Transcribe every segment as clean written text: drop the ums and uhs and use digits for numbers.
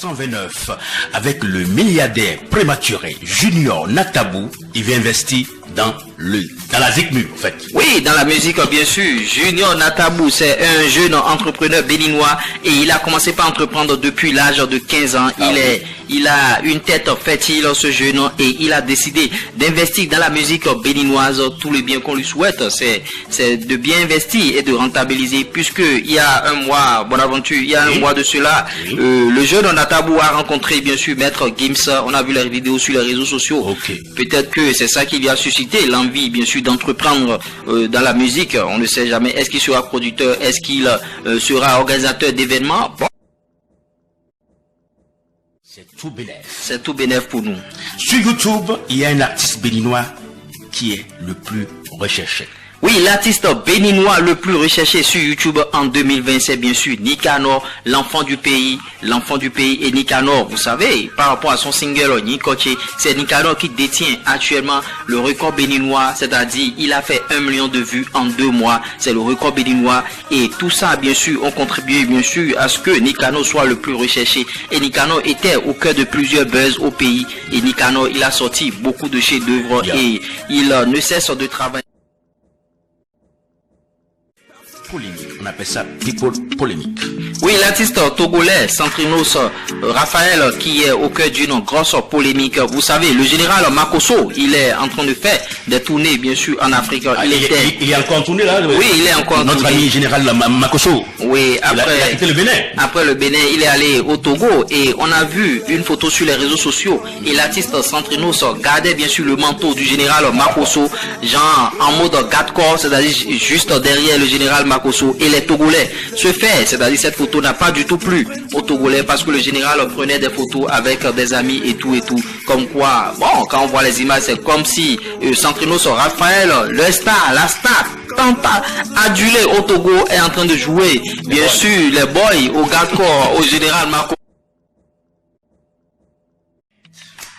1929, avec le milliardaire prématuré Junior Natabou, il vient investir dans la ZICMU, en fait. Oui, dans la musique, bien sûr. Junior Natabou, c'est un jeune entrepreneur béninois et il a commencé par entreprendre depuis l'âge de 15 ans. Il a une tête fertile, ce jeune, et il a décidé d'investir dans la musique béninoise. Tout le bien qu'on lui souhaite, c'est de bien investir et de rentabiliser, puisque il y a un mois, Bonaventure, il y a un mois de cela, le jeune Natabou a rencontré, bien sûr, Maître Gims. On a vu les vidéos sur les réseaux sociaux. Peut-être que c'est ça qui lui a suscité l'envie, bien sûr, d'entreprendre dans la musique. On ne sait jamais. Est-ce qu'il sera producteur? Est-ce qu'il sera organisateur d'événements? Bon. C'est tout bénéf. C'est tout bénéf pour nous. Sur YouTube, il y a un artiste béninois qui est le plus recherché. Oui, l'artiste béninois le plus recherché sur YouTube en 2020, c'est bien sûr Nicanor, l'enfant du pays. L'enfant du pays et Nicanor, vous savez, par rapport à son single Nikoche, c'est Nicanor qui détient actuellement le record béninois, c'est-à-dire il a fait 1 million de vues en 2 mois. C'est le record béninois et tout ça, bien sûr, ont contribué, bien sûr, à ce que Nicanor soit le plus recherché. Et Nicanor était au cœur de plusieurs buzz au pays. Et Nicanor, il a sorti beaucoup de chefs-d'œuvre et il ne cesse de travailler. On appelle ça people polémique. Oui, l'artiste togolais Centrinos Raphaël qui est au cœur d'une grosse polémique. Vous savez, le général Makosso, il est en train de faire des tournées, bien sûr, en Afrique. Il est encore en tournée là? Oui, il est encore en tournée. Notre ami général Makosso. Oui, il a quitté le Bénin. Après le Bénin, il est allé au Togo et on a vu une photo sur les réseaux sociaux. Et l'artiste Centrinos gardait bien sûr le manteau du général Makosso, genre en mode garde-corps, c'est-à-dire juste derrière le général Makosso. Et les Togolais se fait, c'est-à-dire cette photo n'a pas du tout plu aux Togolais parce que le général prenait des photos avec des amis et tout. Comme quoi, bon, quand on voit les images, c'est comme si Centrinos Raphaël, la star, tant adulé au Togo, est en train de jouer, bien sûr, les boys au garde-corps, au général Marco.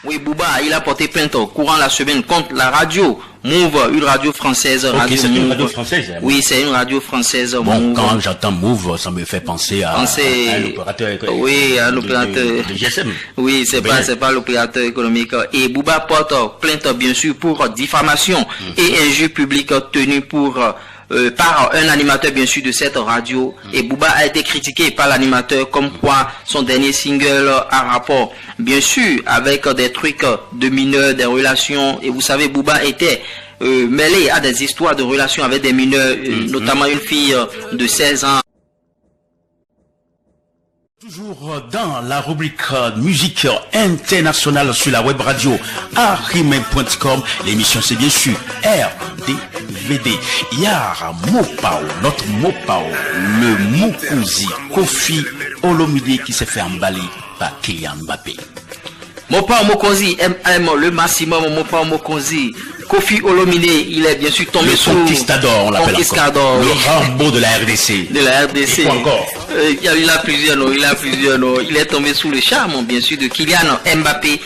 Oui, Bouba, il a porté plainte courant la semaine contre la radio Move, une radio française. C'est une radio française. Oui, c'est une radio française. Bon, Move. quand j'entends Move, ça me fait penser à l'opérateur économique. Oui, à l'opérateur. De GSM. Oui, c'est pas l'opérateur économique. Et Bouba porte plainte, bien sûr, pour diffamation et injure publique tenue par un animateur bien sûr de cette radio. Et Bouba a été critiqué par l'animateur comme quoi son dernier single a rapport bien sûr avec des trucs de mineurs, des relations. Et vous savez, Bouba était mêlé à des histoires de relations avec des mineurs, notamment une fille de 16 ans. Toujours dans la rubrique musique internationale sur la web radio arimen.com, l'émission c'est bien sûr RDVD. Yara Mopao, notre Mopao, le Moukouzi, Kofi Olomide qui s'est fait emballer par Kylian Mbappé. Mopao Mokonzi, le maximum, Mopao Mokonzi. Kofi Olomide, il est bien sûr tombé sous le Conquistador, on l'appelle encore. Le Rambo de la RDC. De la RDC. Et quoi encore? Il a plusieurs noms, il est tombé sous le charme, bien sûr, de Kylian Mbappé.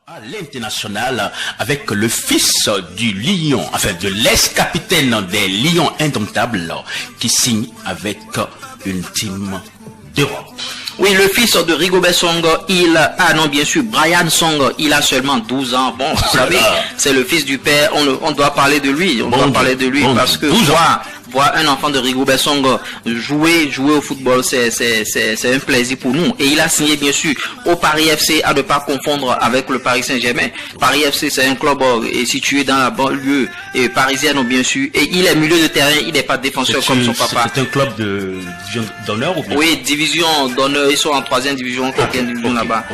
À l'international, avec le fils du Lion, enfin de l'ex-capitaine des Lions Indomptables, qui signe avec une team d'Europe. Oui, le fils de Rigobert Song, bien sûr, Brian Song, il a seulement 12 ans. Bon, vous savez, c'est le fils du père, on doit parler de lui, parce que voir un enfant de Rigobert Song jouer au football, c'est un plaisir pour nous. Et il a signé, bien sûr, au Paris FC, à ne pas confondre avec le Paris Saint-Germain. Paris FC, c'est un club situé dans la banlieue parisienne, bien sûr. Et il est milieu de terrain, il n'est pas défenseur comme son papa. C'est un club de division d'honneur ou bien? Oui, division d'honneur. Ils sont en 3e division, 4e division là-bas.